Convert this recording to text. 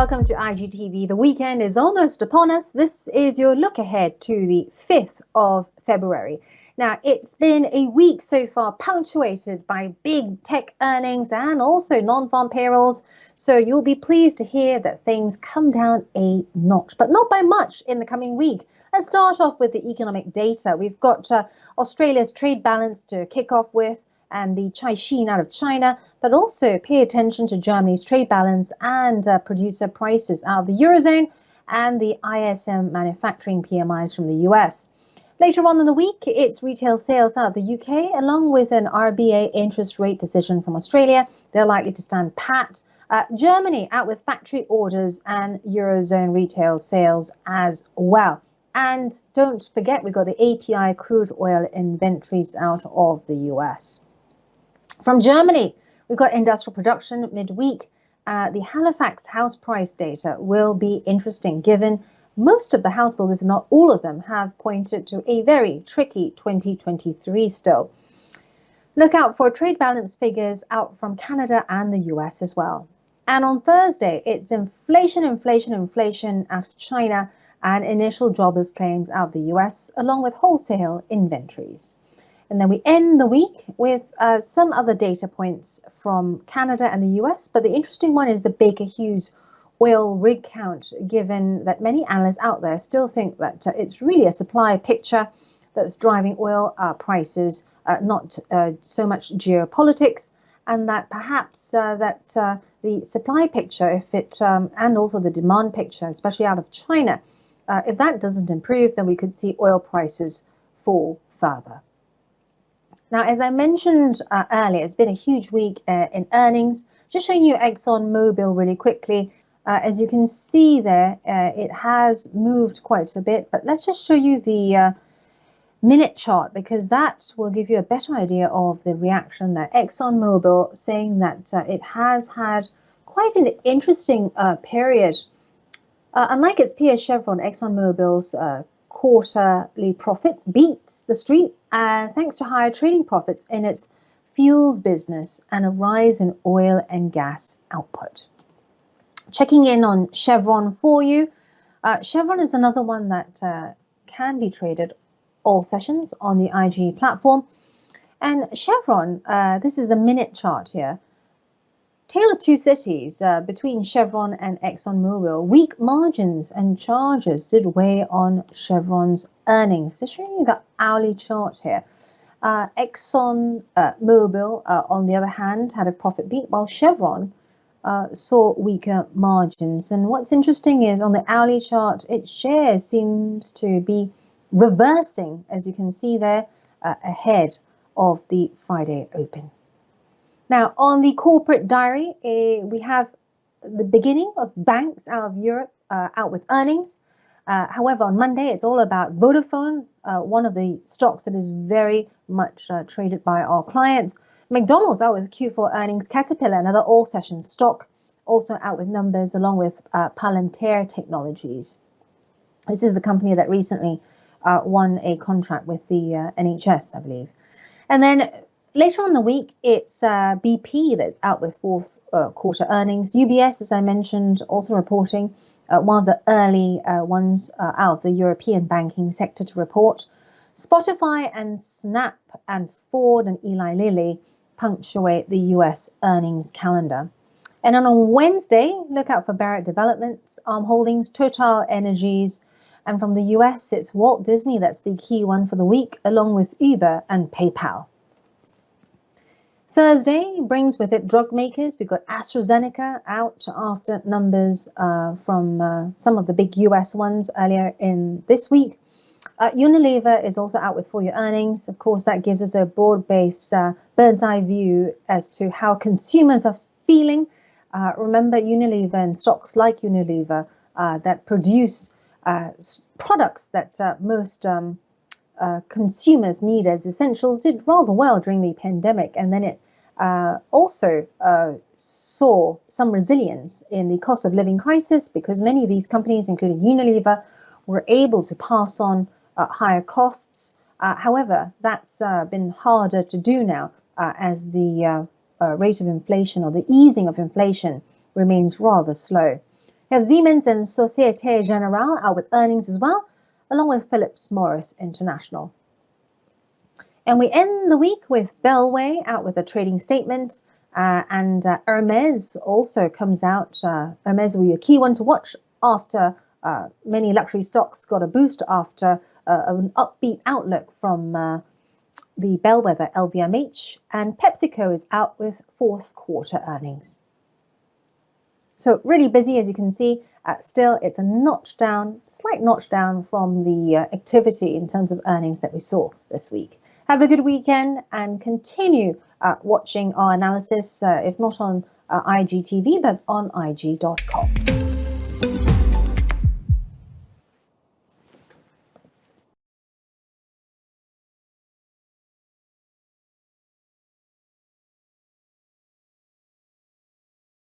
welcome to IGTV. The weekend is almost upon us. This is your look ahead to the 5th of February. Now, it's been a week so far punctuated by big tech earnings and also non-farm payrolls. So you'll be pleased to hear that things come down a notch, but not by much in the coming week. Let's start off with the economic data. We've got Australia's trade balance to kick off with, and the Caixin out of China, but also pay attention to Germany's trade balance and producer prices out of the eurozone and the ISM manufacturing PMIs from the US. Later on in the week, it's retail sales out of the UK, along with an RBA interest rate decision from Australia. They're likely to stand pat. Germany out with factory orders and eurozone retail sales as well. And don't forget, we've got the API crude oil inventories out of the US. From Germany, we've got industrial production midweek. The Halifax house price data will be interesting, given most of the house builders, not all of them, have pointed to a very tricky 2023 still. Look out for trade balance figures out from Canada and the US as well. And on Thursday, it's inflation out of China and initial jobless claims out of the US, along with wholesale inventories. And then we end the week with some other data points from Canada and the US. But the interesting one is the Baker Hughes oil rig count, given that many analysts out there still think that it's really a supply picture that's driving oil prices, not so much geopolitics, and that perhaps the supply picture, if it and also the demand picture, especially out of China, if that doesn't improve, then we could see oil prices fall further. Now, as I mentioned earlier, it's been a huge week in earnings. Just showing you ExxonMobil really quickly. As you can see there, it has moved quite a bit, but let's just show you the minute chart, because that will give you a better idea of the reaction that ExxonMobil, saying that it has had quite an interesting period. Unlike its peer Chevron, ExxonMobil's quarterly profit beats the street thanks to higher trading profits in its fuels business and a rise in oil and gas output. Checking in on Chevron for you. Chevron is another one that can be traded all sessions on the IG platform. And Chevron, this is the minute chart here. Tale of two cities between Chevron and ExxonMobil. Weak margins and charges did weigh on Chevron's earnings. So showing you the hourly chart here. ExxonMobil, on the other hand, had a profit beat, while Chevron saw weaker margins. And what's interesting is on the hourly chart, its share seems to be reversing, as you can see there, ahead of the Friday open. Now, on the corporate diary, we have the beginning of banks out of Europe out with earnings. However, on Monday, it's all about Vodafone, one of the stocks that is very much traded by our clients. McDonald's out with Q4 earnings. Caterpillar, another all-session stock, also out with numbers, along with Palantir Technologies. This is the company that recently won a contract with the NHS, I believe. And then later on in the week, it's BP that's out with fourth quarter earnings. UBS, as I mentioned, also reporting, one of the early ones out of the European banking sector to report. Spotify and Snap and Ford and Eli Lilly punctuate the US earnings calendar. And then on Wednesday, look out for Barrett Developments, Arm Holdings, Total Energies, and from the US, it's Walt Disney. That's the key one for the week, along with Uber and PayPal. Thursday brings with it drug makers. We've got AstraZeneca out after numbers from some of the big US ones earlier in this week. Unilever is also out with full year earnings. Of course, that gives us a broad-based bird's eye view as to how consumers are feeling. Remember, Unilever and stocks like Unilever that produce products that most consumers need as essentials did rather well during the pandemic, and then it also saw some resilience in the cost of living crisis, because many of these companies, including Unilever, were able to pass on higher costs. However, that's been harder to do now as the rate of inflation, or the easing of inflation, remains rather slow. We have Siemens and Societe Generale out with earnings as well, along with Phillips Morris International. And we end the week with Bellway out with a trading statement, and Hermes also comes out. Hermes will be a key one to watch after many luxury stocks got a boost after an upbeat outlook from the bellwether LVMH, and PepsiCo is out with fourth quarter earnings. So really busy, as you can see. Still, it's a notch down, slight notch down from the activity in terms of earnings that we saw this week. Have a good weekend and continue watching our analysis, if not on IGTV, but on IG.com.